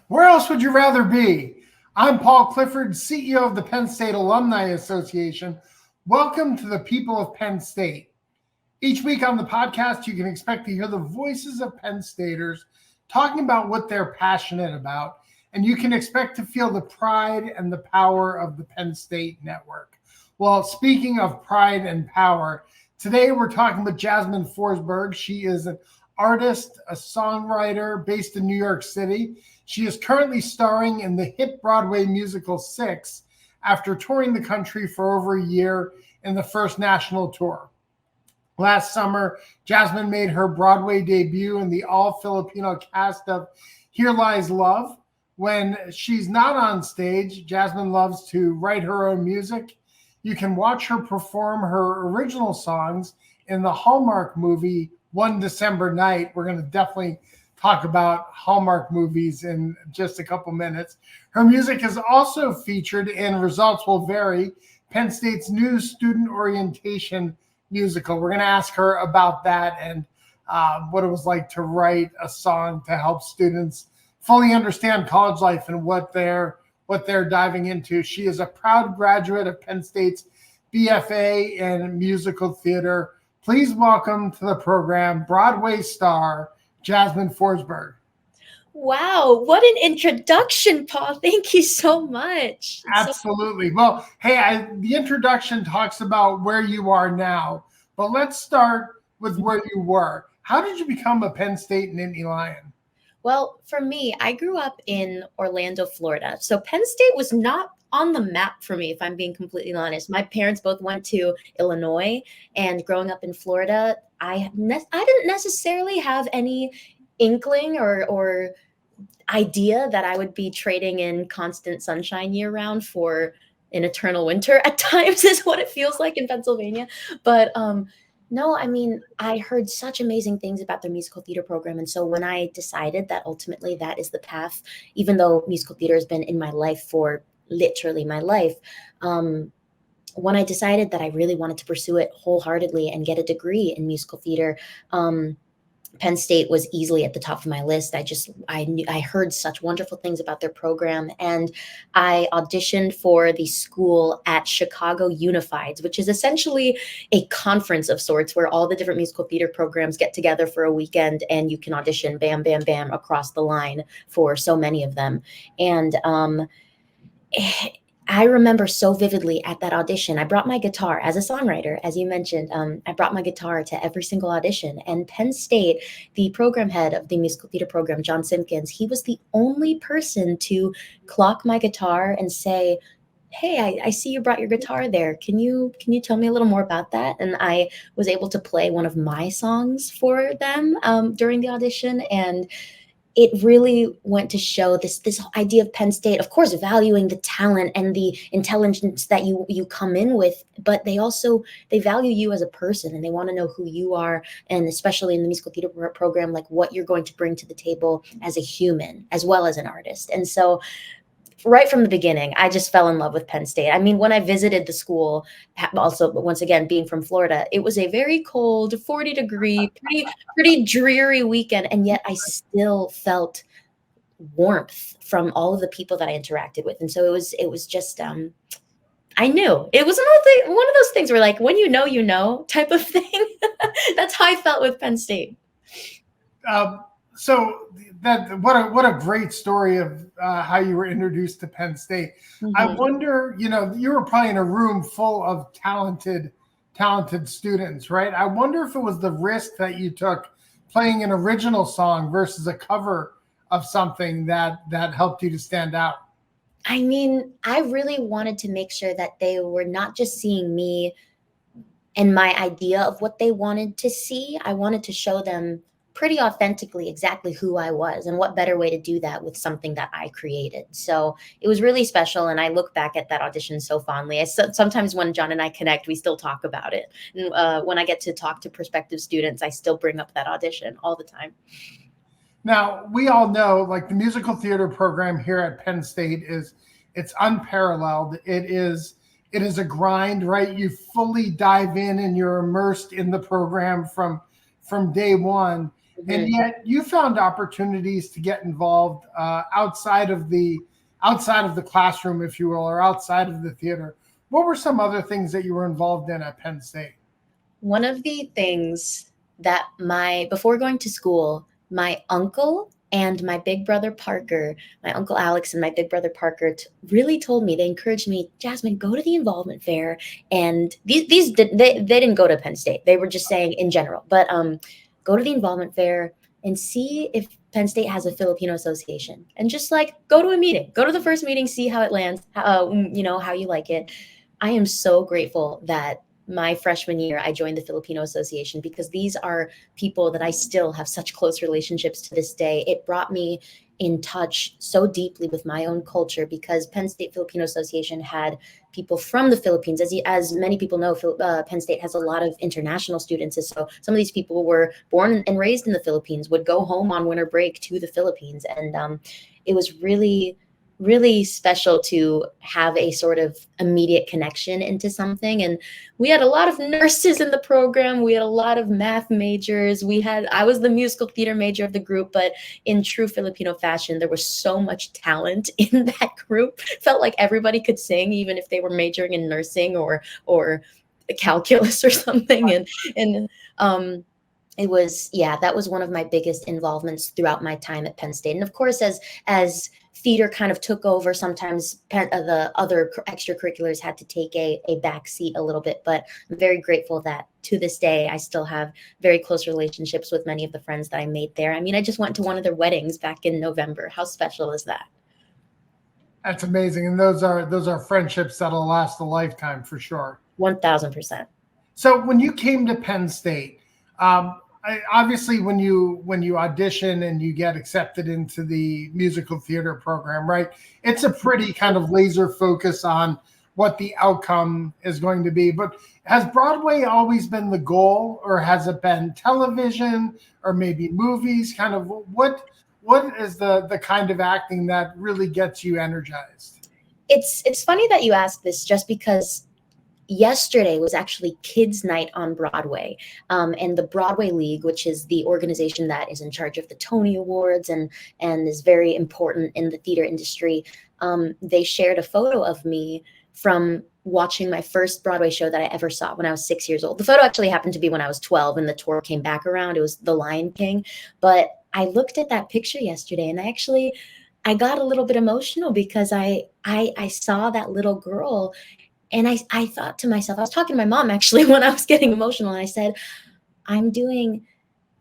Where else would you rather be? I'm Paul Clifford, CEO of the Penn State Alumni Association. Welcome to the people of Penn State. Each week on the podcast, you can expect to hear the voices of Penn Staters talking about what they're passionate about, and you can expect to feel the pride and the power of the Penn State network. Well, speaking of pride and power, today we're talking with Jasmine Forsberg. She is an artist, a songwriter based in New York City. She is currently starring in the hit Broadway musical Six after touring the country for over a year in the first national tour. Last summer, Jasmine made her Broadway debut in the all-Filipino cast of Here Lies Love. When she's not on stage, Jasmine loves to write her own music. You can watch her perform her original songs in the Hallmark movie One December Night. We're going to definitely talk about Hallmark movies in just a couple minutes. Her music is also featured in Results Will Vary, Penn State's new student orientation musical. We're going to ask her about that and what it was like to write a song to help students fully understand college life and what they're diving into. She is a proud graduate of Penn State's BFA in musical theater. Please welcome to the program Broadway star Jasmine Forsberg. Wow, what an introduction, Paul. Thank you so much. Absolutely. Well, hey, the introduction talks about where you are now, but let's start with where you were. How did you become a Penn State Nittany Lion? Well, for me, I grew up in Orlando, Florida. So Penn State was not on the map for me, if I'm being completely honest. My parents both went to Illinois, and growing up in Florida, I didn't necessarily have any inkling or idea that I would be trading in constant sunshine year round for an eternal winter at times is what it feels like in Pennsylvania. But no, I mean, I heard such amazing things about their musical theater program. And so when I decided that ultimately that is the path, even though musical theater has been in my life for literally my life, when I decided that I really wanted to pursue it wholeheartedly and get a degree in musical theater, Penn State was easily at the top of my list. I heard such wonderful things about their program, and I auditioned for the school at Chicago Unified, which is essentially a conference of sorts where all the different musical theater programs get together for a weekend, and you can audition bam, bam, bam across the line for so many of them. And I remember so vividly at that audition, I brought my guitar as a songwriter, as you mentioned. I brought my guitar to every single audition. And Penn State, the program head of the musical theater program, John Simpkins, he was the only person to clock my guitar and say, "Hey, I see you brought your guitar there. Can you tell me a little more about that?" And I was able to play one of my songs for them during the audition. And it really went to show this idea of Penn State, of course, valuing the talent and the intelligence that you come in with, but they value you as a person, and they want to know who you are, and especially in the musical theater program, like what you're going to bring to the table as a human as well as an artist. And so right from the beginning, I just fell in love with Penn State. I mean, when I visited the school, also, once again, being from Florida, it was a very cold, 40-degree, pretty dreary weekend. And yet I still felt warmth from all of the people that I interacted with. And so it was just, I knew it was one of those things where, like, when you know type of thing. That's how I felt with Penn State. So what a great story of how you were introduced to Penn State. Mm-hmm. I wonder, you were probably in a room full of talented students, right? I wonder if it was the risk that you took playing an original song versus a cover of something that helped you to stand out. I mean, I really wanted to make sure that they were not just seeing me and my idea of what they wanted to see. I wanted to show them pretty authentically exactly who I was, and what better way to do that with something that I created. So it was really special, and I look back at that audition so fondly. Sometimes when John and I connect, we still talk about it. And when I get to talk to prospective students, I still bring up that audition all the time. Now, we all know, like, the musical theater program here at Penn State it's unparalleled. It is a grind, right? You fully dive in and you're immersed in the program from day one. and yet you found opportunities to get involved outside of the classroom, if you will, or outside of the theater. What were some other things that you were involved in at Penn State? One of the things that before going to school, my uncle and my big brother Parker, my uncle Alex and my big brother Parker really told me, they encouraged me, Jasmine, go to the involvement fair. And they didn't go to Penn State. They were just saying in general, but go to the involvement fair and see if Penn State has a Filipino association, and just like go to a meeting, go to the first meeting, see how it lands, how you like it. I am so grateful that my freshman year, I joined the Filipino Association, because these are people that I still have such close relationships to this day. It brought me in touch so deeply with my own culture, because Penn State Filipino Association had people from the Philippines. As many people know, Penn State has a lot of international students. And so some of these people were born and raised in the Philippines, would go home on winter break to the Philippines. And it was really, really special to have a sort of immediate connection into something. And we had a lot of nurses in the program. We had a lot of math majors. I was the musical theater major of the group, but in true Filipino fashion, there was so much talent in that group. Felt like everybody could sing, even if they were majoring in nursing or calculus or something. And it was, that was one of my biggest involvements throughout my time at Penn State. And of course, as theater kind of took over, sometimes the other extracurriculars had to take a back seat a little bit. But I'm very grateful that to this day, I still have very close relationships with many of the friends that I made there. I mean, I just went to one of their weddings back in November. How special is that? That's amazing. And those are friendships that'll last a lifetime for sure. 1000%. So when you came to Penn State, obviously when you audition and you get accepted into the musical theater program, right, it's a pretty kind of laser focus on what the outcome is going to be. But has Broadway always been the goal, or has it been television or maybe movies? Kind of what is the kind of acting that really gets you energized? It's funny that you asked this, just because yesterday was actually Kids Night on Broadway, and the Broadway League, which is the organization that is in charge of the Tony Awards and is very important in the theater industry. They shared a photo of me from watching my first Broadway show that I ever saw when I was 6 years old. The photo actually happened to be when I was 12 and the tour came back around. It was The Lion King. But I looked at that picture yesterday, and I got a little bit emotional, because I saw that little girl. And I thought to myself, I was talking to my mom actually when I was getting emotional, and I said, I'm doing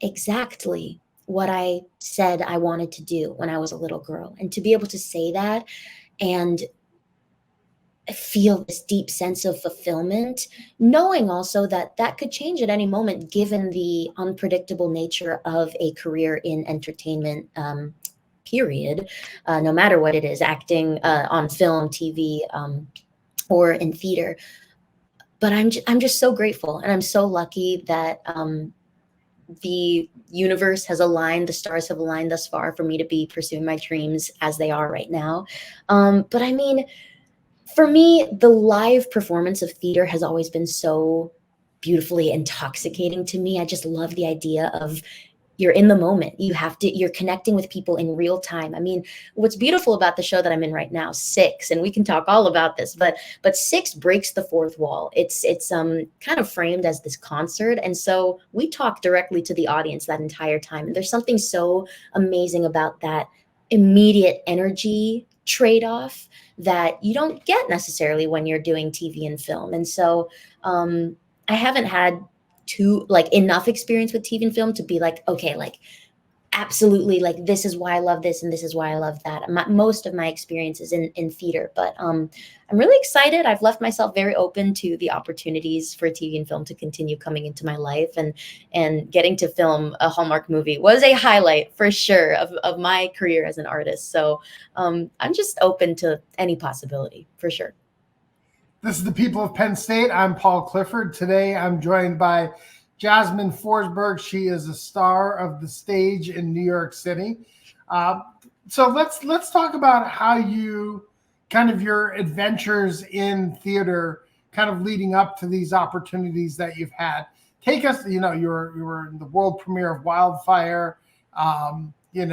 exactly what I said I wanted to do when I was a little girl. And to be able to say that and feel this deep sense of fulfillment, knowing also that could change at any moment, given the unpredictable nature of a career in entertainment, period, no matter what it is, acting on film, TV, or in theater. But I'm just so grateful, and I'm so lucky that the universe has aligned, the stars have aligned thus far for me to be pursuing my dreams as they are right now. But I mean, for me, the live performance of theater has always been so beautifully intoxicating to me. I just love the idea of you're in the moment. You're connecting with people in real time. I mean, what's beautiful about the show that I'm in right now, Six, and we can talk all about this, but Six breaks the fourth wall. It's kind of framed as this concert. And so we talk directly to the audience that entire time. And there's something so amazing about that immediate energy trade-off that you don't get necessarily when you're doing TV and film. And so I haven't had enough experience with TV and film to be like, okay, like absolutely, like this is why I love this and this is why I love that. Most of my experience is in theater, but I'm really excited. I've left myself very open to the opportunities for TV and film to continue coming into my life, and getting to film a Hallmark movie was a highlight for sure of my career as an artist. So I'm just open to any possibility for sure. This is the People of Penn State. I'm Paul Clifford. Today, I'm joined by Jasmine Forsberg. She is a star of the stage in New York City. So let's talk about how you kind of your adventures in theater, kind of leading up to these opportunities that you've had. take us. You were in the world premiere of Wildfire. You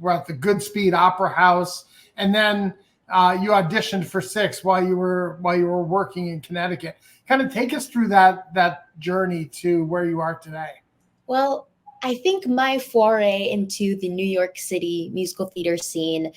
were at the Goodspeed Opera House, and then you auditioned for Six while you were working in Connecticut. Kind of take us through that journey to where you are today. Well, I think my foray into the New York City musical theater scene,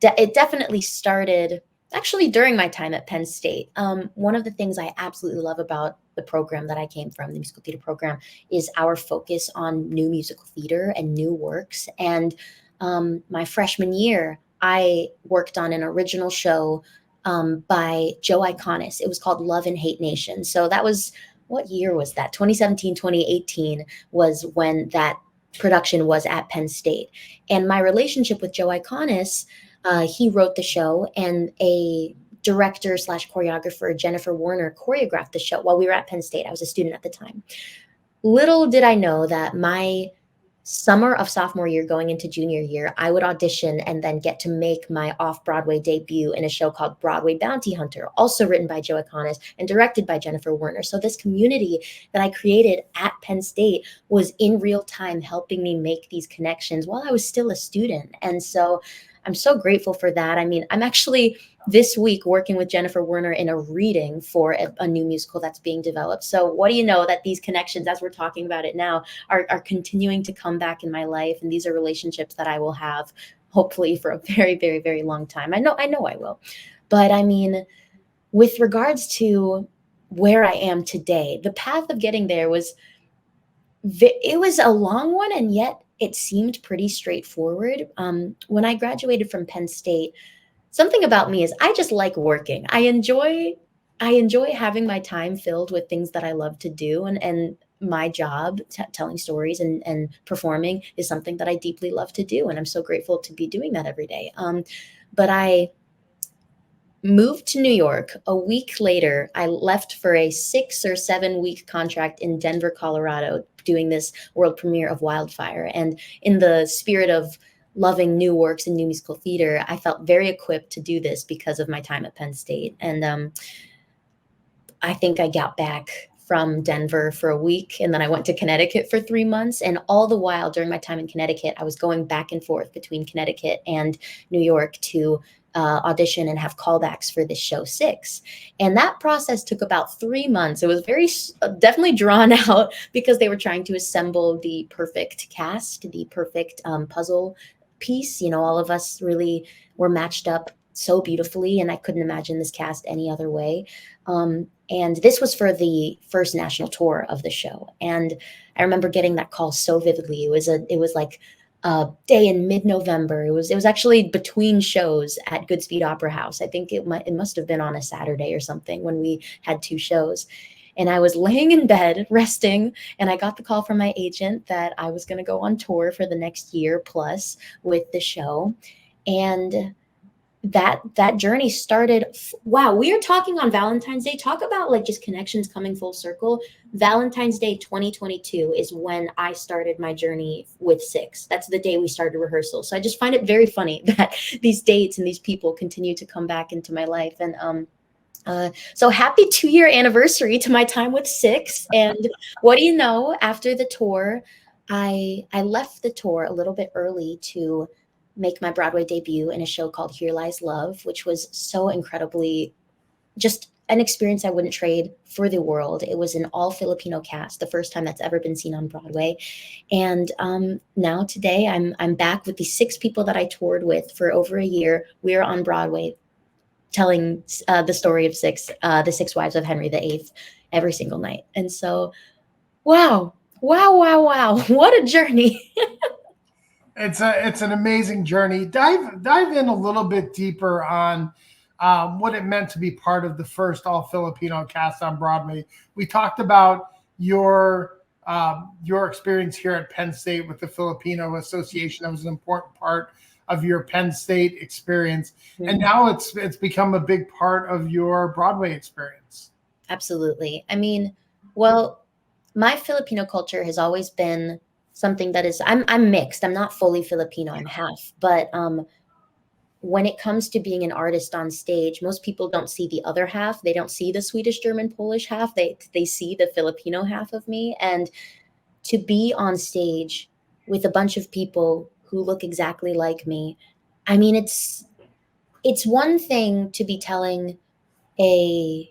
it definitely started actually during my time at Penn State. One of the things I absolutely love about the program that I came from, the musical theater program, is our focus on new musical theater and new works. And my freshman year, I worked on an original show by Joe Iconis. It was called Love and Hate Nation. So that was, what year was that? 2017, 2018 was when that production was at Penn State. And my relationship with Joe Iconis, he wrote the show, and a director / choreographer, Jennifer Warner, choreographed the show while we were at Penn State. I was a student at the time. Little did I know that my summer of sophomore year going into junior year, I would audition and then get to make my off-Broadway debut in a show called Broadway Bounty Hunter, also written by Joe Iconis and directed by Jennifer Warner. So this community that I created at Penn State was in real time helping me make these connections while I was still a student. And so I'm so grateful for that. I mean, I'm actually this week working with Jennifer Warner in a reading for a new musical that's being developed. So what do you know, that these connections, as we're talking about it now, are continuing to come back in my life. And these are relationships that I will have hopefully for a very, very, very long time. I know I will. But I mean, with regards to where I am today, the path of getting there was a long one, and yet it seemed pretty straightforward. When I graduated from Penn State, something about me is I just like working. I enjoy having my time filled with things that I love to do, and my job, telling stories and performing, is something that I deeply love to do, and I'm so grateful to be doing that every day. But I moved to New York. A week later, I left for a 6 or 7 week contract in Denver, Colorado, doing this world premiere of Wildfire. And in the spirit of loving new works and new musical theater, I felt very equipped to do this because of my time at Penn State. And I think I got back from Denver for a week, and then I went to Connecticut for 3 months. And all the while during my time in Connecticut, I was going back and forth between Connecticut and New York to audition and have callbacks for this show Six. And that process took about 3 months. It was very definitely drawn out because they were trying to assemble the perfect cast, the perfect puzzle piece. You know, all of us really were matched up so beautifully, and I couldn't imagine this cast any other way. And this was for the first national tour of the show. And I remember getting that call so vividly. It was like a day in mid-November. It was actually between shows at Goodspeed Opera House. I think it must have been on a Saturday or something when we had 2 shows. And I was laying in bed resting, and I got the call from my agent that I was going to go on tour for the next year plus with the show. And that journey started. Wow, we are talking on Valentine's Day. Talk about like just connections coming full circle. Valentine's Day 2022 is when I started my journey with Six. That's the day we started rehearsal. So I just find it very funny that these dates and these people continue to come back into my life. And so happy 2-year anniversary to my time with Six. And what do you know, after the tour, I left the tour a little bit early to make my Broadway debut in a show called Here Lies Love, which was so incredibly just an experience I wouldn't trade for the world. It was an all-Filipino cast, the first time that's ever been seen on Broadway. And now today I'm back with the 6 people that I toured with for over a year. We're on Broadway telling the story of Six, the 6 wives of Henry VIII, every single night. And so, wow. What a journey. It's an amazing journey. Dive in a little bit deeper on what it meant to be part of the first all-Filipino cast on Broadway. We talked about your experience here at Penn State with the Filipino Association. That was an important part of your Penn State experience. Mm-hmm. And now it's become a big part of your Broadway experience. Absolutely. I mean, well, my Filipino culture has always been something that is, I'm mixed. I'm not fully Filipino. I'm half. But when it comes to being an artist on stage, most people don't see the other half. They don't see the Swedish, German, Polish half. They see the Filipino half of me. And to be on stage with a bunch of people who look exactly like me, I mean, it's one thing to be telling a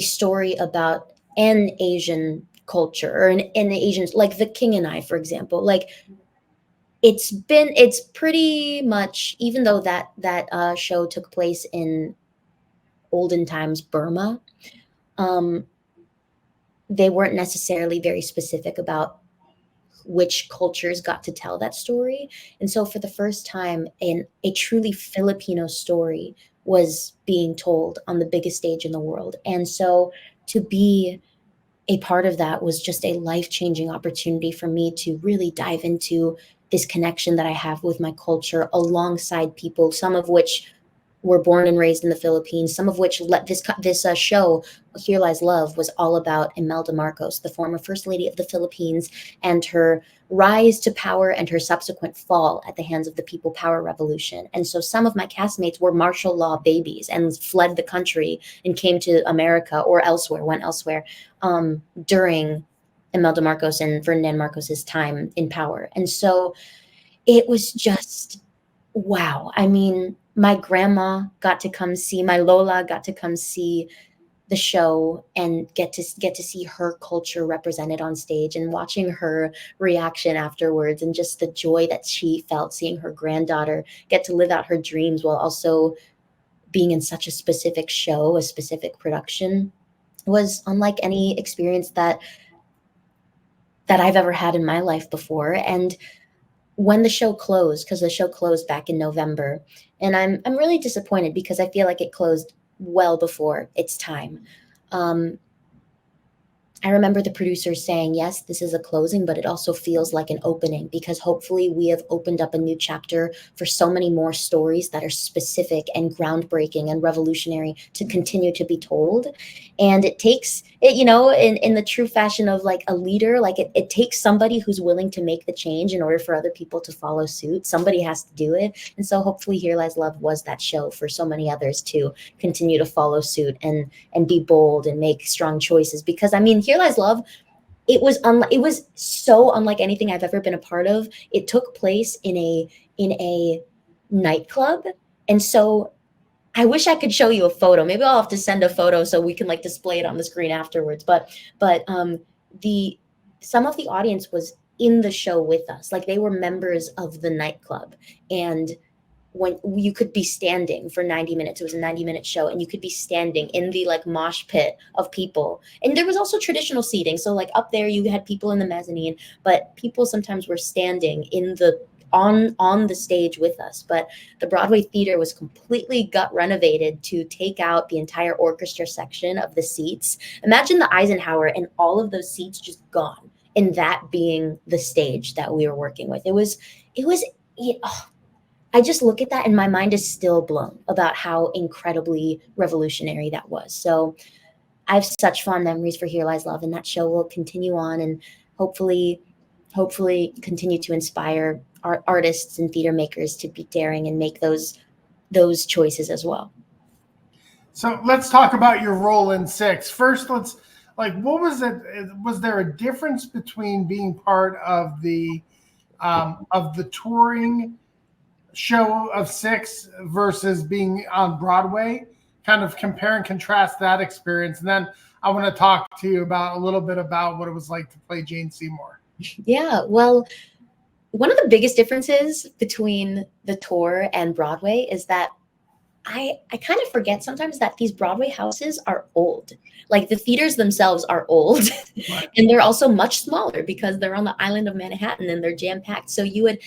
story about an Asian culture or an Asian, like The King and I, for example. Like, it's pretty much, even though that show took place in olden times Burma, um, they weren't necessarily very specific about which cultures got to tell that story. And so for the first time, a truly Filipino story was being told on the biggest stage in the world. And so to be a part of that was just a life-changing opportunity for me to really dive into this connection that I have with my culture alongside people, some of which were born and raised in the Philippines, some of which this show, Here Lies Love, was all about Imelda Marcos, the former First Lady of the Philippines, and her rise to power and her subsequent fall at the hands of the People Power Revolution. And so some of my castmates were martial law babies and fled the country and came to America or went elsewhere during Imelda Marcos and Ferdinand Marcos's time in power. And so it was just, wow. I mean, my grandma got to come see, my Lola got to come see the show and get to see her culture represented on stage, and watching her reaction afterwards and just the joy that she felt seeing her granddaughter get to live out her dreams while also being in such a specific show, a specific production, was unlike any experience that I've ever had in my life before. And when the show closed, because the show closed back in November, and I'm really disappointed because I feel like it closed well before its time. I remember the producers saying, yes, this is a closing, but it also feels like an opening, because hopefully we have opened up a new chapter for so many more stories that are specific and groundbreaking and revolutionary to continue to be told. And it takes it, in the true fashion of like a leader, like it takes somebody who's willing to make the change in order for other people to follow suit. Somebody has to do it. And so hopefully Here Lies Love was that show for so many others to continue to follow suit and be bold and make strong choices. Because I mean, Here Lies Love, it was so unlike anything I've ever been a part of. It took place in a nightclub. And so I wish I could show you a photo. Maybe I'll have to send a photo so we can like display it on the screen afterwards. But some of the audience was in the show with us. Like, they were members of the nightclub. And when you could be standing for 90 minutes, it was a 90-minute show, and you could be standing in the like mosh pit of people. And there was also traditional seating. So like up there, you had people in the mezzanine, but people sometimes were standing in the on the stage with us. But the Broadway theater was completely gut renovated to take out the entire orchestra section of the seats. Imagine the Eisenhower and all of those seats just gone, and that being the stage that we were working with. It was I just look at that and my mind is still blown about how incredibly revolutionary that was. So I have such fond memories for Here Lies Love, and that show will continue on and hopefully continue to inspire our artists and theater makers to be daring and make those choices as well. So let's talk about your role in Six. First, what was it? Was there a difference between being part of the touring show of Six versus being on Broadway? Kind of compare and contrast that experience. And then I want to talk to you about a little bit about what it was like to play Jane Seymour. Yeah, well, one of the biggest differences between the tour and Broadway is that I kind of forget sometimes that these Broadway houses are old. Like, the theaters themselves are old. Right. And they're also much smaller because they're on the island of Manhattan and they're jam-packed. So you would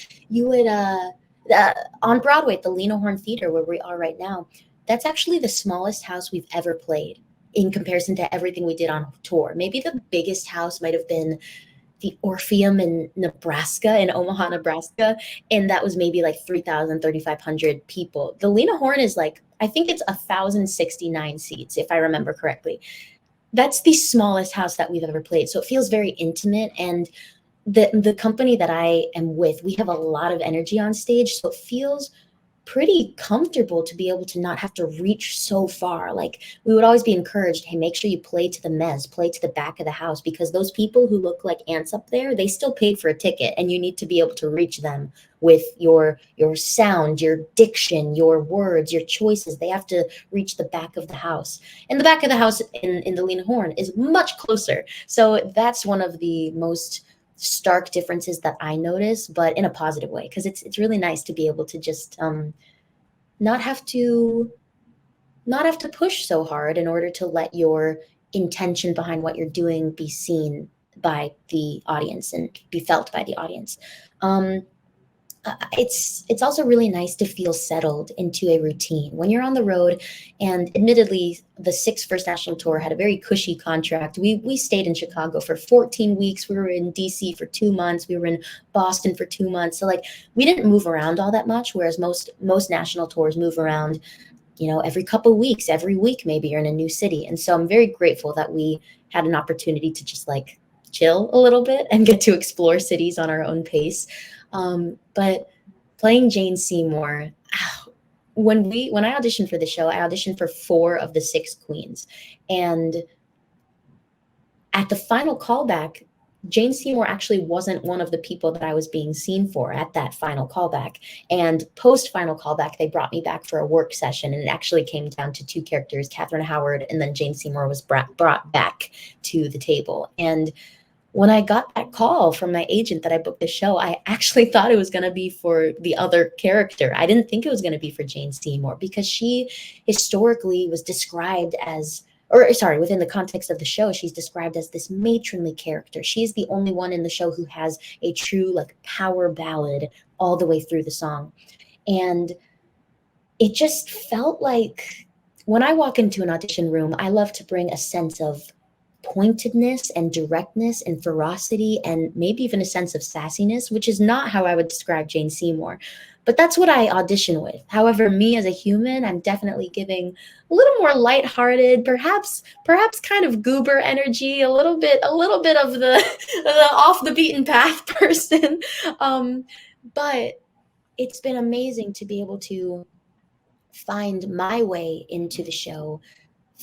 on Broadway at the Lena Horne Theater, where we are right now, that's actually the smallest house we've ever played in comparison to everything we did on tour. Maybe the biggest house might have been the Orpheum in Nebraska, in Omaha, Nebraska. And that was maybe like 3,000, 3,500 people. The Lena Horne is like, I think it's 1,069 seats, if I remember correctly. That's the smallest house that we've ever played. So it feels very intimate. And the company that I am with, we have a lot of energy on stage. So it feels pretty comfortable to be able to not have to reach so far. Like, we would always be encouraged, hey, make sure you play to the mezz, play to the back of the house, because those people who look like ants up there, they still paid for a ticket, and you need to be able to reach them with your sound, your diction, your words, your choices. They have to reach the back of the house. And the back of the house in the Lena Horne is much closer. So that's one of the most stark differences that I notice, but in a positive way, because it's really nice to be able to just not have to push so hard in order to let your intention behind what you're doing be seen by the audience and be felt by the audience. It's also really nice to feel settled into a routine when you're on the road. And admittedly, the first national tour had a very cushy contract. We stayed in Chicago for 14 weeks. We were in DC for 2 months. We were in Boston for 2 months. So like, we didn't move around all that much, whereas most national tours move around, every couple of weeks, every week maybe you're in a new city. And so I'm very grateful that we had an opportunity to just like chill a little bit and get to explore cities on our own pace. But playing Jane Seymour, when I auditioned for the show, I auditioned for 4 of the 6 queens. And at the final callback, Jane Seymour actually wasn't one of the people that I was being seen for at that final callback. And post-final callback, they brought me back for a work session, and it actually came down to 2 characters, Catherine Howard, and then Jane Seymour was brought back to the table. And when I got that call from my agent that I booked the show, I actually thought it was going to be for the other character. I didn't think it was going to be for Jane Seymour, because she historically was described as, within the context of the show, she's described as this matronly character. She's the only one in the show who has a true like power ballad all the way through the song. And it just felt like, when I walk into an audition room, I love to bring a sense of pointedness and directness and ferocity and maybe even a sense of sassiness, which is not how I would describe Jane Seymour. But that's what I audition with. However, me as a human, I'm definitely giving a little more lighthearted, perhaps kind of goober energy, a little bit of the off the beaten path person. But it's been amazing to be able to find my way into the show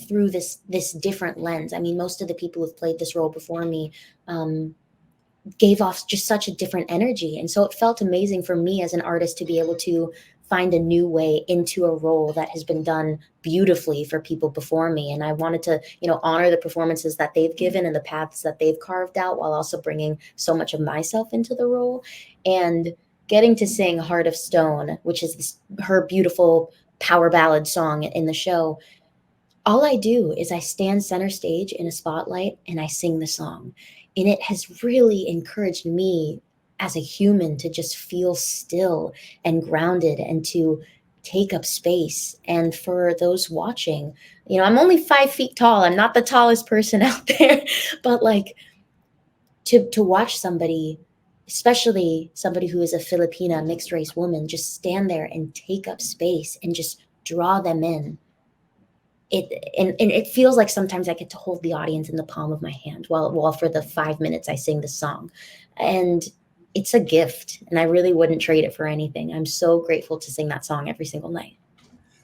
through this different lens. I mean, most of the people who've played this role before me gave off just such a different energy. And so it felt amazing for me as an artist to be able to find a new way into a role that has been done beautifully for people before me. And I wanted to, honor the performances that they've given and the paths that they've carved out, while also bringing so much of myself into the role. And getting to sing Heart of Stone, which is her beautiful power ballad song in the show, all I do is I stand center stage in a spotlight and I sing the song. And it has really encouraged me as a human to just feel still and grounded and to take up space. And for those watching, I'm only 5 feet tall. I'm not the tallest person out there, but like to watch somebody, especially somebody who is a Filipina mixed race woman, just stand there and take up space and just draw them in. It feels like sometimes I get to hold the audience in the palm of my hand while for the 5 minutes I sing the song. And it's a gift, and I really wouldn't trade it for anything. I'm so grateful to sing that song every single night.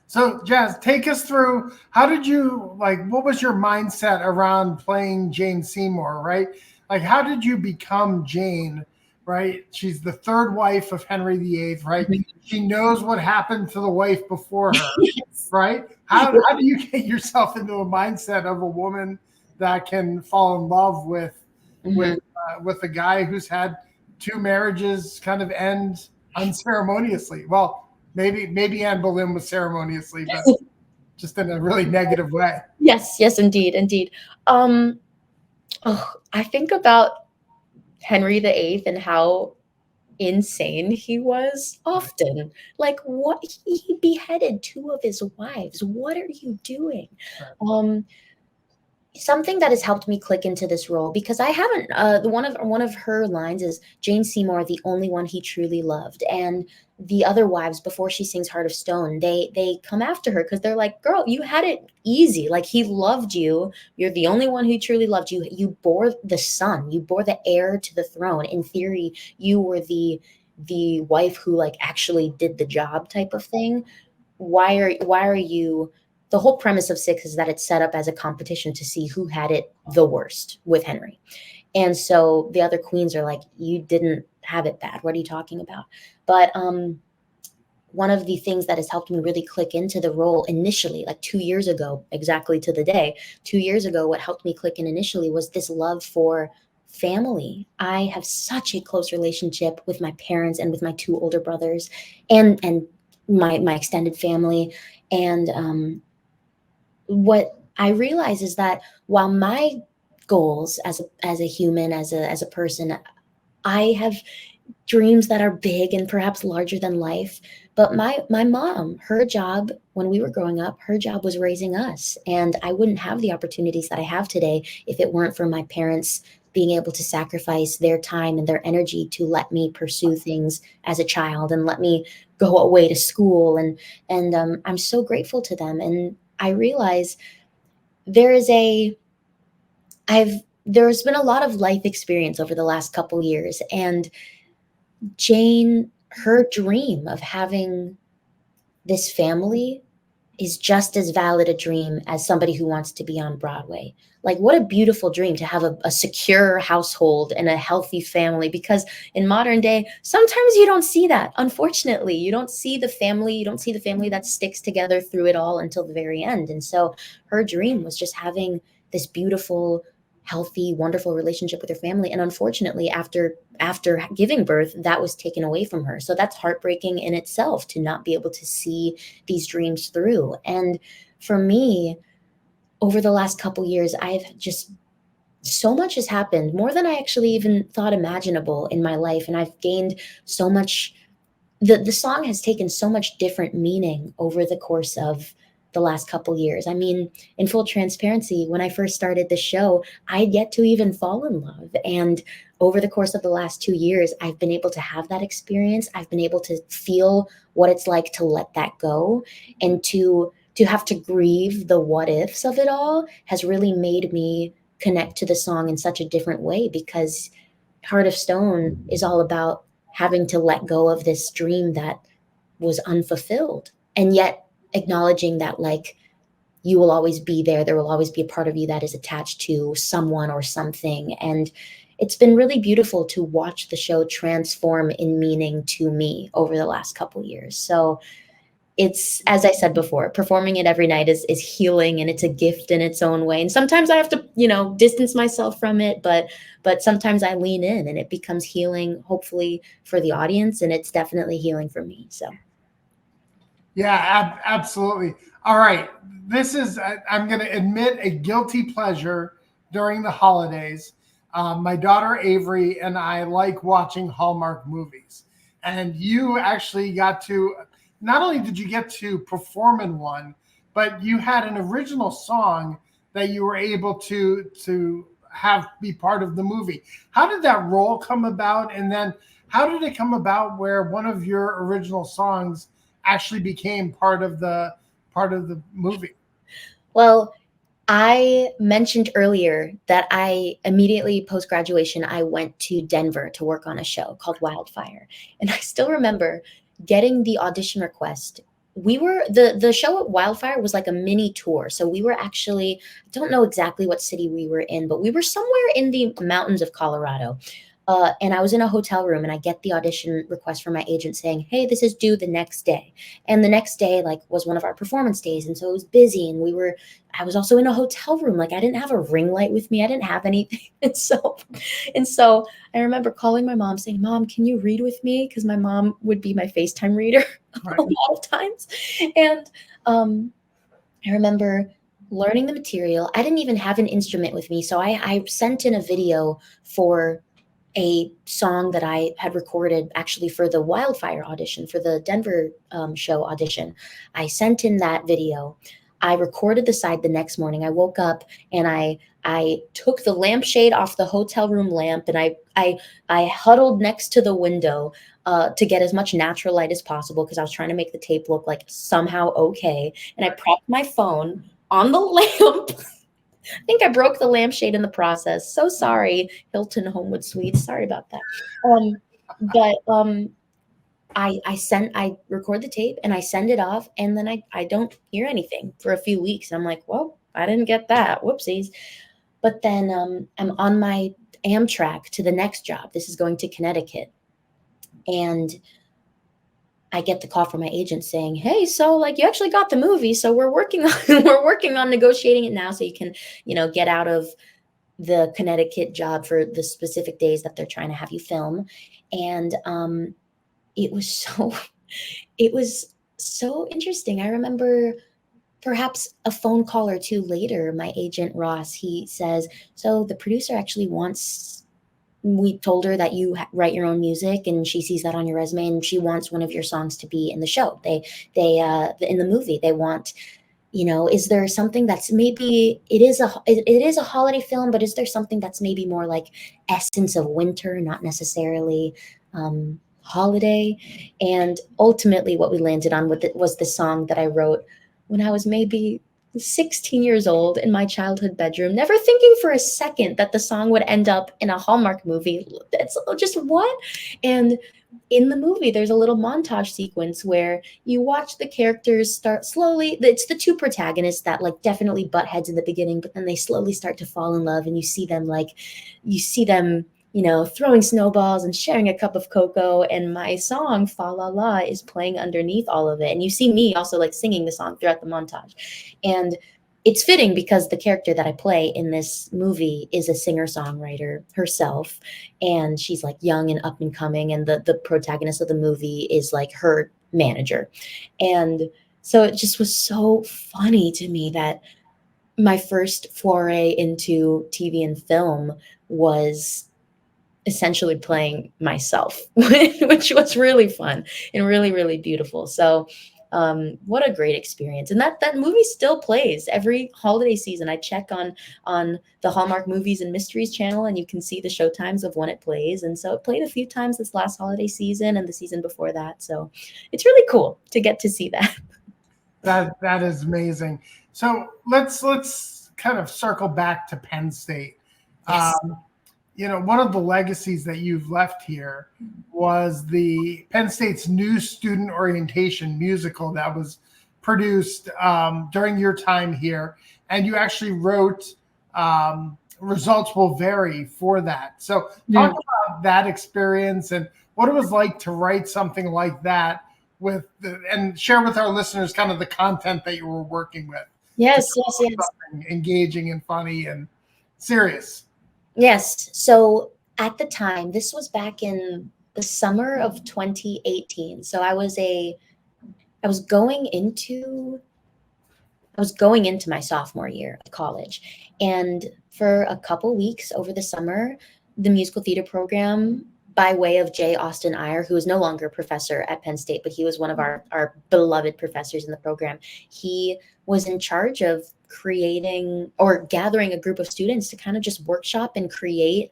So Jazz, take us through, how did you, what was your mindset around playing Jane Seymour, right? Like, how did you become Jane, right? She's the 3rd wife of Henry VIII, right? She knows what happened to the wife before her, yes. Right? How do you get yourself into a mindset of a woman that can fall in love with a guy who's had 2 marriages kind of end unceremoniously? Well, maybe Anne Boleyn was ceremoniously, but just in a really negative way. Yes, indeed. I think about Henry VIII and how insane he was often. Like, what, he beheaded 2 of his wives. What are you doing? Right. Something that has helped me click into this role, because I haven't, one of her lines is, Jane Seymour, the only one he truly loved. And the other wives, before she sings Heart of Stone, they come after her because they're like, girl, you had it easy. Like, he loved you. You're the only one who truly loved you. You bore the son. You bore the heir to the throne. In theory, you were the the wife who like actually did the job type of thing. Why are you, the whole premise of Six is that it's set up as a competition to see who had it the worst with Henry. And so the other queens are like, you didn't have it bad. What are you talking about? But one of the things that has helped me really click into the role initially, like 2 years ago, exactly to the day, 2 years ago, what helped me click in initially was this love for family. I have such a close relationship with my parents and with my two older brothers and my extended family. And what I realize is that while my goals as a human, as a person, I have dreams that are big and perhaps larger than life. But my mom, her job when we were growing up, her job was raising us. And I wouldn't have the opportunities that I have today if it weren't for my parents being able to sacrifice their time and their energy to let me pursue things as a child and let me go away to school. And I'm so grateful to them. And I realize there is there's been a lot of life experience over the last couple years, and Jane, her dream of having this family is just as valid a dream as somebody who wants to be on Broadway. Like, what a beautiful dream to have a secure household and a healthy family, because in modern day, sometimes you don't see that. Unfortunately, you don't see the family that sticks together through it all until the very end. And so her dream was just having this beautiful, healthy, wonderful relationship with her family. And unfortunately, after giving birth, that was taken away from her. So that's heartbreaking in itself, to not be able to see these dreams through. And for me, over the last couple years, I've just, so much has happened, more than I actually even thought imaginable in my life. And I've gained so much. The song has taken so much different meaning over the course of the last couple years. I mean, in full transparency, when I first started the show, I had yet to even fall in love. And over the course of the last 2 years, I've been able to have that experience. I've been able to feel what it's like to let that go, and to have to grieve the what ifs of it all has really made me connect to the song in such a different way, because Heart of Stone is all about having to let go of this dream that was unfulfilled, and yet acknowledging that, like, you will always be there. There will always be a part of you that is attached to someone or something. And it's been really beautiful to watch the show transform in meaning to me over the last couple years. So it's, as I said before, performing it every night is healing, and it's a gift in its own way. And sometimes I have to, distance myself from it, but sometimes I lean in, and it becomes healing, hopefully for the audience, and it's definitely healing for me. So. Yeah, absolutely. All right. This is, I'm going to admit, a guilty pleasure during the holidays. My daughter Avery and I like watching Hallmark movies. And you actually got to, not only did you get to perform in one, but you had an original song that you were able to have be part of the movie. How did that role come about? And then how did it come about where one of your original songs actually became part of the movie? Well, I mentioned earlier that I immediately post-graduation, I went to Denver to work on a show called Wildfire. And I still remember getting the audition request. We were, the show at Wildfire was like a mini tour. So we were actually, I don't know exactly what city we were in, but we were somewhere in the mountains of Colorado. And I was in a hotel room, and I get the audition request from my agent saying, hey, this is due the next day. And the next day, like, was one of our performance days. And so it was busy, and I was also in a hotel room. Like, I didn't have a ring light with me. I didn't have anything. And so I remember calling my mom saying, Mom, can you read with me? Because my mom would be my FaceTime reader Right. a lot of times. And I remember learning the material. I didn't even have an instrument with me. So I sent in a video for a song that I had recorded actually for the Wildfire audition, for the Denver show audition. I sent in that video. I recorded the side the next morning. I woke up and I took the lampshade off the hotel room lamp, and I huddled next to the window to get as much natural light as possible, because I was trying to make the tape look like somehow okay. And I propped my phone on the lamp. I think I broke the lampshade in the process. So sorry, Hilton Homewood Suites. Sorry about that. I record the tape and I send it off, and then I don't hear anything for a few weeks. I'm like, well, I didn't get that. Whoopsies. But then I'm on my Amtrak to the next job. This is going to Connecticut. And I get the call from my agent saying, hey, so like you actually got the movie. So we're working on we're working on negotiating it now so you can, get out of the Connecticut job for the specific days that they're trying to have you film. And it was so it was so interesting. I remember perhaps a phone call or two later, my agent Ross, he says, so the producer actually wants, we told her that you write your own music and she sees that on your resume and she wants one of your songs to be in the show. They in the movie, they want, is there something that's maybe it is a holiday film, but is there something that's maybe more like essence of winter, not necessarily holiday? And ultimately what we landed on with it was the song that I wrote when I was maybe 16 years old in my childhood bedroom, never thinking for a second that the song would end up in a Hallmark movie. That's just what? And in the movie, there's a little montage sequence where you watch the characters start slowly. It's the two protagonists that like definitely butt heads in the beginning, but then they slowly start to fall in love, and you see them throwing snowballs and sharing a cup of cocoa. And my song, Fa La La, is playing underneath all of it. And you see me also like singing the song throughout the montage. And it's fitting because the character that I play in this movie is a singer-songwriter herself. And she's like young and up and coming. And the protagonist of the movie is like her manager. And so it just was so funny to me that my first foray into TV and film was essentially playing myself, which was really fun and really, really beautiful. So what a great experience. And that movie still plays every holiday season. I check on the Hallmark Movies and Mysteries channel, and you can see the show times of when it plays. And so it played a few times this last holiday season and the season before that. So it's really cool to get to see that. That is amazing. So let's kind of circle back to Penn State. Yes. One of the legacies that you've left here was the Penn State's new student orientation musical that was produced during your time here. And you actually wrote Results Will Vary for that. So talk about that experience and what it was like to write something like that and share with our listeners kind of the content that you were working with. Yes. Engaging and funny and serious. Yes. So at the time, this was back in the summer of 2018. So I was going into my sophomore year of college. And for a couple weeks over the summer, the musical theater program, by way of J. Austin Iyer, who is no longer a professor at Penn State, but he was one of our beloved professors in the program. He was in charge of creating or gathering a group of students to kind of just workshop and create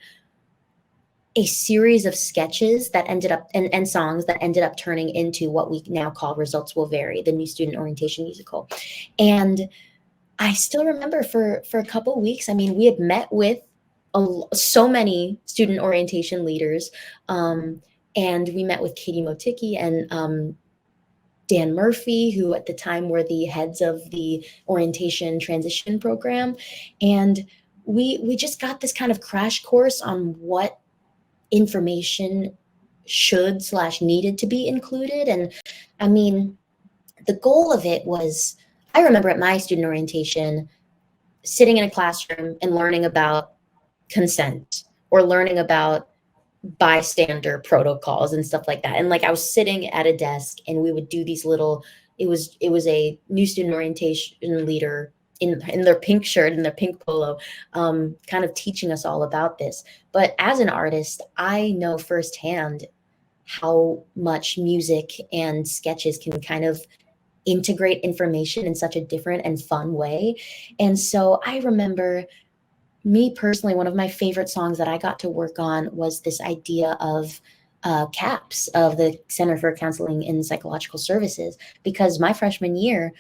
a series of sketches that ended up and songs that ended up turning into what we now call Results Will Vary, the new student orientation musical. And I still remember for a couple of weeks, I mean, we had met with so many student orientation leaders, and we met with Katie Motiki and Dan Murphy, who at the time were the heads of the orientation transition program. And we just got this kind of crash course on what information should/needed to be included. And I mean, the goal of it was, I remember at my student orientation, sitting in a classroom and learning about consent or learning about bystander protocols and stuff like that. And like I was sitting at a desk and we would do these little, it was a new student orientation leader in their pink shirt and their pink polo, kind of teaching us all about this. But as an artist, I know firsthand how much music and sketches can kind of integrate information in such a different and fun way. And so I remember, me personally, one of my favorite songs that I got to work on was this idea of CAPS, of the Center for Counseling and Psychological Services, because my freshman year,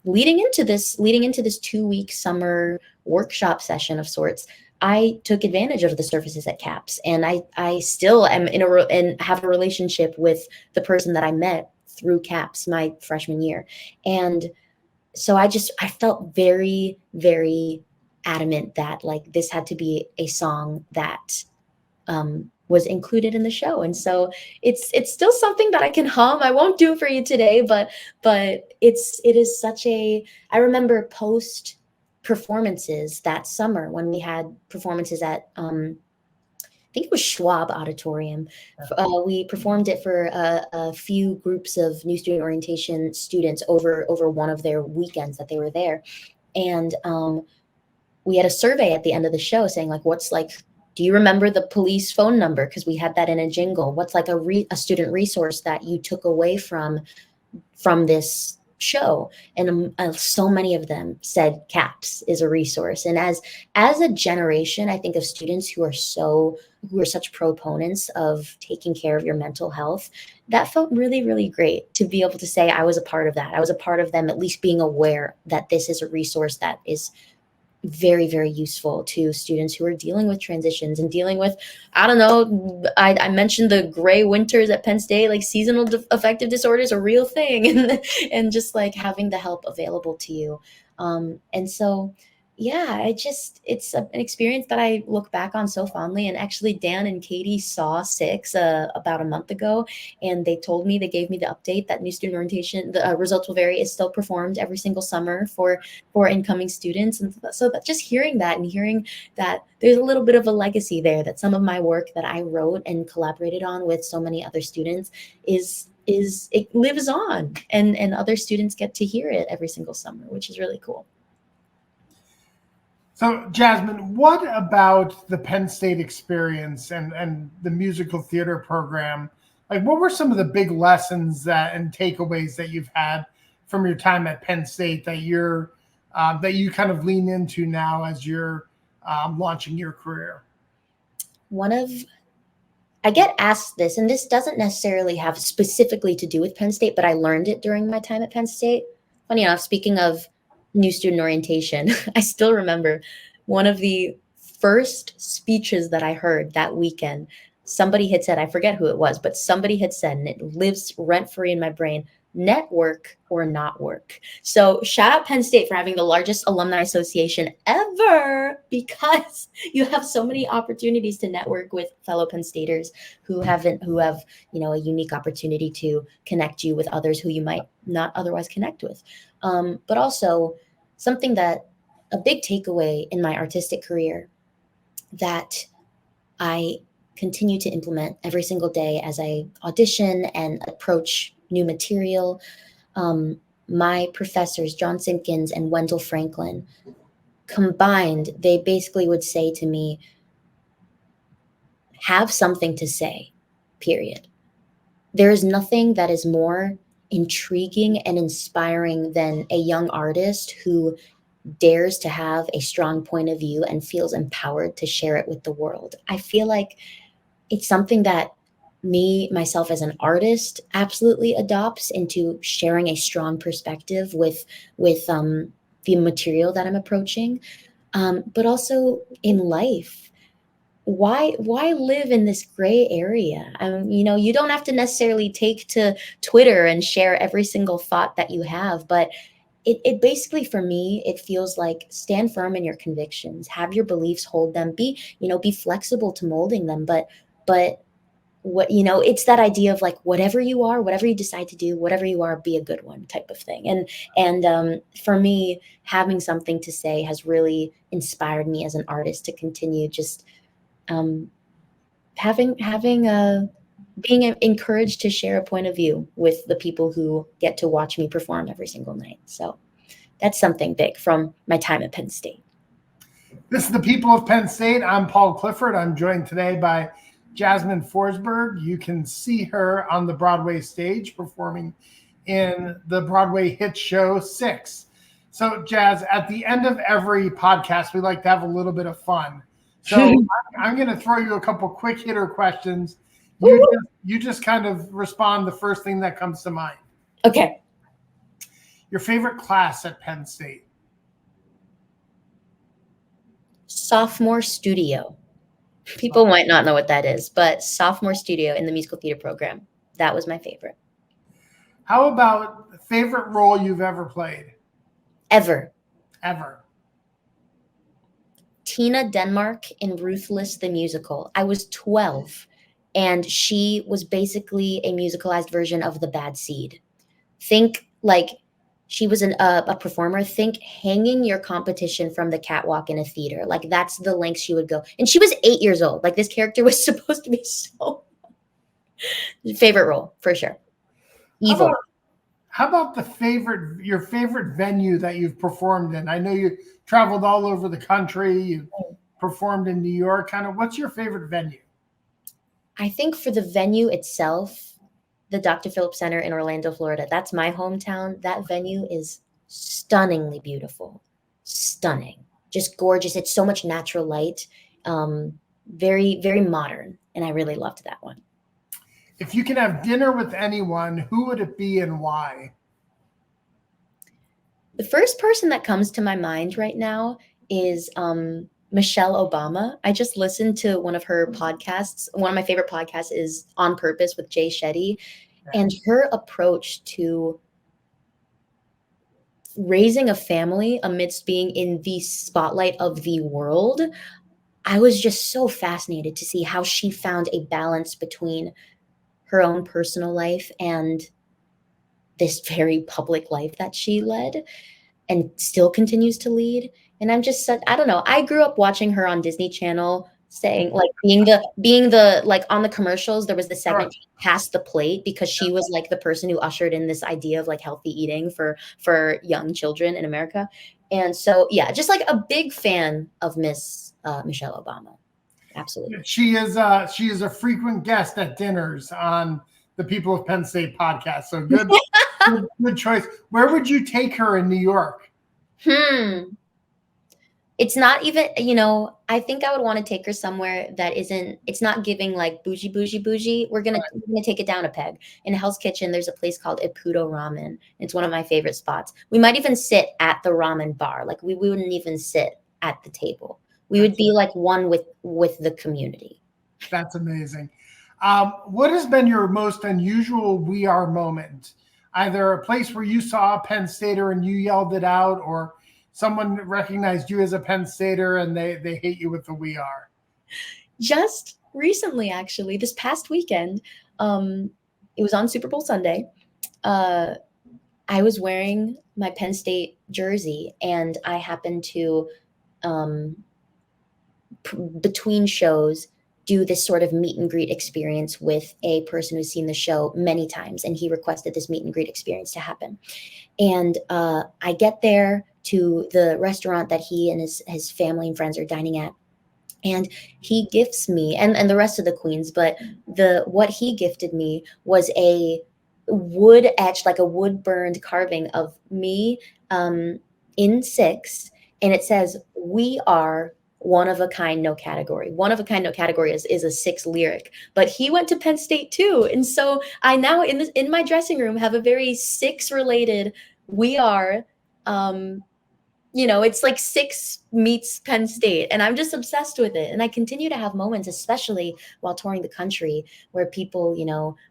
leading into this 2-week summer workshop session of sorts, I took advantage of the services at CAPS, and I still am and have a relationship with the person that I met through CAPS my freshman year. And so I felt very, very adamant that like this had to be a song that was included in the show. And so it's still something that I can hum. I won't do for you today, but it is such a, I remember post performances that summer when we had performances at I think it was Schwab Auditorium. We performed it for a few groups of new student orientation students over one of their weekends that they were there. And we had a survey at the end of the show saying like, what's like, do you remember the police phone number? Because we had that in a jingle. What's like a student resource that you took away from this show? And so many of them said CAPS is a resource. And as a generation, I think of students who are such proponents of taking care of your mental health, that felt really, really great to be able to say I was a part of that. I was a part of them at least being aware that this is a resource that is very, very useful to students who are dealing with transitions and dealing with, I don't know, I mentioned the gray winters at Penn State, like seasonal affective disorder is a real thing, and just like having the help available to you. And so, yeah, it's an experience that I look back on so fondly. And actually, Dan and Katie saw Six about a month ago, and they gave me the update that new student orientation, the results will vary, is still performed every single summer for incoming students. And so that just hearing that and hearing that there's a little bit of a legacy there, that some of my work that I wrote and collaborated on with so many other students is it lives on, and other students get to hear it every single summer, which is really cool. So, Jasmine, what about the Penn State experience and the musical theater program? Like, what were some of the big lessons and takeaways that you've had from your time at Penn State that you kind of lean into now as you're launching your career? I get asked this, and this doesn't necessarily have specifically to do with Penn State, but I learned it during my time at Penn State. Funny enough, speaking of new student orientation, I still remember one of the first speeches that I heard that weekend. Somebody had said, I forget who it was, but somebody had said, and it lives rent-free in my brain, network or not work. So shout out Penn State for having the largest alumni association ever, because you have so many opportunities to network with fellow Penn Staters who have a unique opportunity to connect you with others who you might not otherwise connect with. But also something that a big takeaway in my artistic career that I continue to implement every single day as I audition and approach new material. My professors, John Simpkins and Wendell Franklin, combined, they basically would say to me, have something to say, period. There is nothing that is more intriguing and inspiring than a young artist who dares to have a strong point of view and feels empowered to share it with the world. I feel like it's something that myself as an artist absolutely adopts into sharing a strong perspective with the material that I'm approaching, but also in life. Why live in this gray area? You don't have to necessarily take to Twitter and share every single thought that you have, but it basically, for me, it feels like stand firm in your convictions, have your beliefs, hold them, be flexible to molding them, but it's that idea of like, whatever you decide to do, whatever you are, be a good one type of thing. And for me, having something to say has really inspired me as an artist to continue just being encouraged to share a point of view with the people who get to watch me perform every single night. So that's something big from my time at Penn State. This is the People of Penn State. I'm Paul Clifford. I'm joined today by Jasmine Forsberg. You can see her on the Broadway stage performing in the Broadway hit show Six. So, Jazz, at the end of every podcast, we like to have a little bit of fun. So I'm going to throw you a couple quick hitter questions. You just kind of respond the first thing that comes to mind. Okay. Your favorite class at Penn State? sophomore studio. People might not know what that is, but sophomore studio in the musical theater program. That was my favorite. How about favorite role you've ever played? Ever. Tina Denmark in Ruthless the Musical. I was 12, and she was basically a musicalized version of the Bad Seed. Think like she was a performer. Think hanging your competition from the catwalk in a theater. Like that's the length she would go. And she was 8 years old. Like this character was supposed to be so favorite role for sure. Evil. How about your favorite venue that you've performed in? I know you traveled all over the country. You performed in New York. Kind of, what's your favorite venue? I think for the venue itself, the Dr. Phillips Center in Orlando, Florida. That's my hometown. That venue is stunningly beautiful. Stunning. Just gorgeous. It's so much natural light. Very, very modern. And I really loved that one. If you can have dinner with anyone, who would it be and why? The first person that comes to my mind right now is Michelle Obama. I just listened to one of her podcasts. One of my favorite podcasts is On Purpose with Jay Shetty. And her approach to raising a family amidst being in the spotlight of the world, I was just so fascinated to see how she found a balance between her own personal life and this very public life that she led and still continues to lead. And I'm just, I don't know. I grew up watching her on Disney Channel saying like being the like on the commercials, there was the segment Past the Plate because she was like the person who ushered in this idea of like healthy eating for young children in America. And so, yeah, just like a big fan of Miss Michelle Obama. Absolutely. She is a frequent guest at dinners on the People of Penn State podcast. So good choice. Where would you take her in New York? It's not even, I think I would want to take her somewhere that it's not giving like bougie. We're gonna take it down a peg. In Hell's Kitchen, there's a place called Ippudo Ramen. It's one of my favorite spots. We might even sit at the ramen bar. Like we wouldn't even sit at the table. We would be like one with the community. That's amazing. What has been your most unusual We Are moment? Either a place where you saw a Penn Stater and you yelled it out, or someone recognized you as a Penn Stater and they hate you with the We Are? Just recently, actually, this past weekend, it was on Super Bowl Sunday. I was wearing my Penn State jersey, and I happened to between shows do this sort of meet and greet experience with a person who's seen the show many times, and he requested this meet and greet experience to happen. And I get there to the restaurant that he and his family and friends are dining at, and he gifts me and the rest of the queens, but what he gifted me was a wood etched, like a wood burned carving of me in 6, and it says, "We are one of a kind, no category." One of a kind, no category is a 6 lyric, but he went to Penn State too. And so I now in my dressing room have a very 6 related We Are, it's like 6 meets Penn State, and I'm just obsessed with it. And I continue to have moments, especially while touring the country, where people,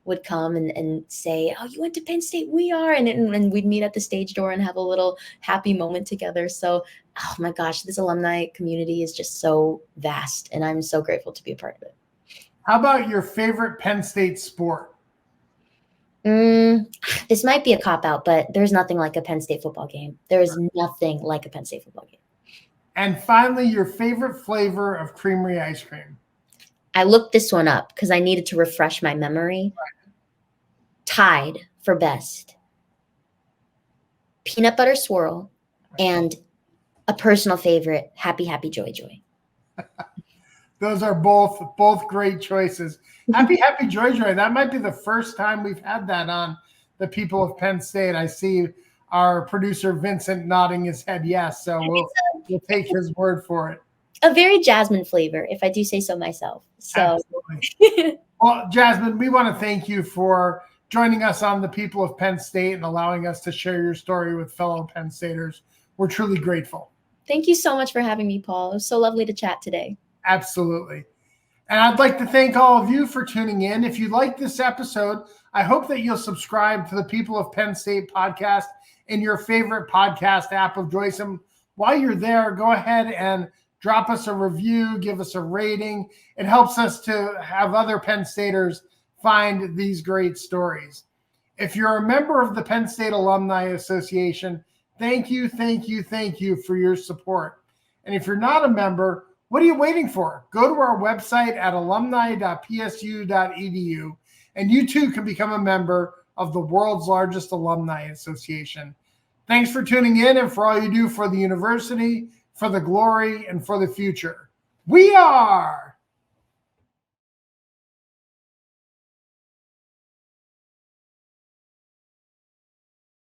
would come and say, "Oh, you went to Penn State, We Are," and we'd meet at the stage door and have a little happy moment together. So, oh my gosh, this alumni community is just so vast, and I'm so grateful to be a part of it. How about your favorite Penn State sport? This might be a cop-out, but there's nothing like a Penn State football game. There is nothing like a Penn State football game. And finally, your favorite flavor of creamery ice cream? I looked this one up because I needed to refresh my memory. Tied for best. Peanut butter swirl and a personal favorite, Happy Happy Joy Joy. Those are both great choices. Happy Happy Joy Joy. That might be the first time we've had that on the People of Penn State. I see our producer Vincent nodding his head yes, so we'll take his word for it. A very Jasmine flavor, if I do say so myself. So, well, Jasmine, we want to thank you for joining us on the People of Penn State and allowing us to share your story with fellow Penn Staters. We're truly grateful. Thank you so much for having me, Paul. It was so lovely to chat today. Absolutely. And I'd like to thank all of you for tuning in. If you like this episode, I hope that you'll subscribe to the People of Penn State podcast in your favorite podcast app of choice. And while you're there, go ahead and drop us a review, give us a rating. It helps us to have other Penn Staters find these great stories. If you're a member of the Penn State Alumni Association, thank you for your support. And if you're not a member, what are you waiting for? Go to our website at alumni.psu.edu, and you too can become a member of the world's largest alumni association. Thanks for tuning in and for all you do for the university, for the glory, and for the future. We are